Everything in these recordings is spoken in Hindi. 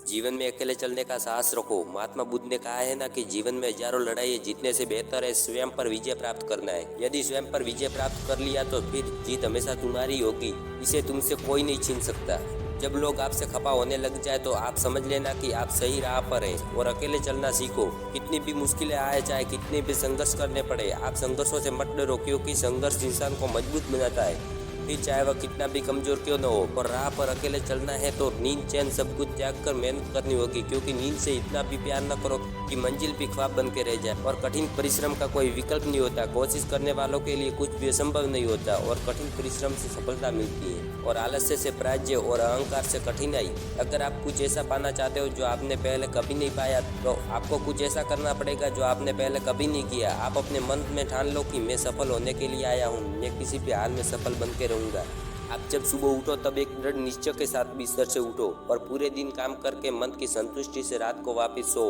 जीवन में अकेले चलने का साहस रखो। महात्मा बुद्ध ने कहा है ना कि जीवन में हजारों लड़ाई जीतने से बेहतर है स्वयं पर विजय प्राप्त करना है। यदि स्वयं पर विजय प्राप्त कर लिया तो फिर जीत हमेशा तुम्हारी होगी, इसे तुमसे कोई नहीं छीन सकता। जब लोग आपसे खफा होने लग जाए तो आप समझ लेना कि आप सही राह पर हैं और अकेले चलना सीखो। कितनी भी मुश्किलें आए, चाहे कितने भी संघर्ष करने पड़े, आप संघर्षों से मत डरो, क्योंकि संघर्ष इंसान को मजबूत बनाता है। फिर चाहे वह कितना भी कमजोर क्यों न हो, पर राह पर अकेले चलना है तो नींद चैन सब कुछ त्याग कर मेहनत करनी होगी, क्योंकि नींद से इतना भी प्यार न करो कि मंजिल भी ख्वाब बन के रह जाए। और कठिन परिश्रम का कोई विकल्प नहीं होता। कोशिश करने वालों के लिए कुछ भी असंभव नहीं होता और कठिन परिश्रम से सफलता मिलती है और आलस्य से पराजय और अहंकार से कठिनाई। अगर आप कुछ ऐसा पाना चाहते हो जो आपने पहले कभी नहीं पाया तो आपको कुछ ऐसा करना पड़ेगा जो आपने पहले कभी नहीं किया। आप अपने मन में ठान लो कि मैं सफल होने के लिए आया हूँ, मैं किसी भी हाल में सफल बन के रहूँगा। आप जब सुबह उठो तब एक दृढ़ निश्चय के साथ बिस्तर से उठो और पूरे दिन काम करके मन की संतुष्टि से रात को वापस सो।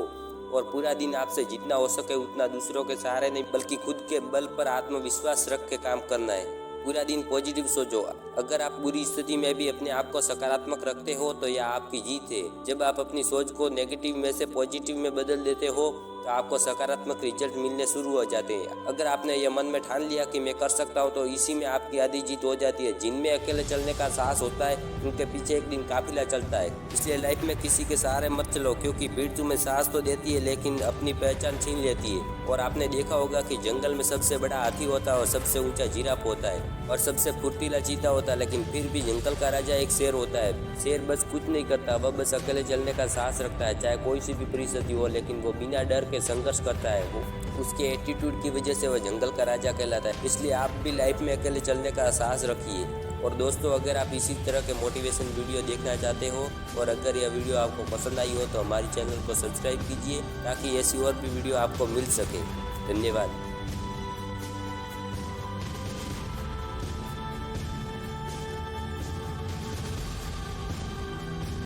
और पूरा दिन आपसे जितना हो सके उतना दूसरों के सहारे नहीं बल्कि खुद के बल पर आत्मविश्वास रख के काम करना है। पूरा दिन पॉजिटिव सोचो। अगर आप बुरी स्थिति में भी अपने आप को सकारात्मक रखते हो तो यह आपकी जीत है। जब आप अपनी सोच को नेगेटिव में से पॉजिटिव में बदल देते हो तो आपको सकारात्मक रिजल्ट मिलने शुरू हो जाते हैं। अगर आपने यह मन में ठान लिया कि मैं कर सकता हूं तो इसी में आपकी आधी जीत हो जाती है। जिनमें अकेले चलने का साहस होता है उनके पीछे एक दिन काफिला चलता है। इसलिए लाइफ में किसी के सहारे मत चलो, क्योंकि भीड़ तुम्हें साहस तो देती है लेकिन अपनी पहचान छीन लेती है। और आपने देखा होगा कि जंगल में सबसे बड़ा हाथी होता है और सबसे ऊंचा जिराफ होता है और सबसे फुर्तीला चीता होता है, लेकिन फिर भी जंगल का राजा एक शेर होता है। शेर बस कुछ नहीं करता, वह बस अकेले चलने का साहस रखता है, चाहे कोई सी भी परिस्थिति हो, लेकिन वो बिना डर के संघर्ष करता है। वो उसके एटीट्यूड की वजह से वह जंगल का राजा कहलाता है। इसलिए आप भी लाइफ में अकेले चलने का साहस रखिए। और दोस्तों, अगर आप इसी तरह के मोटिवेशन वीडियो देखना चाहते हो और अगर यह वीडियो आपको पसंद आई हो तो हमारे चैनल को सब्सक्राइब कीजिए ताकि ऐसी और भी वीडियो आपको मिल सके। धन्यवाद।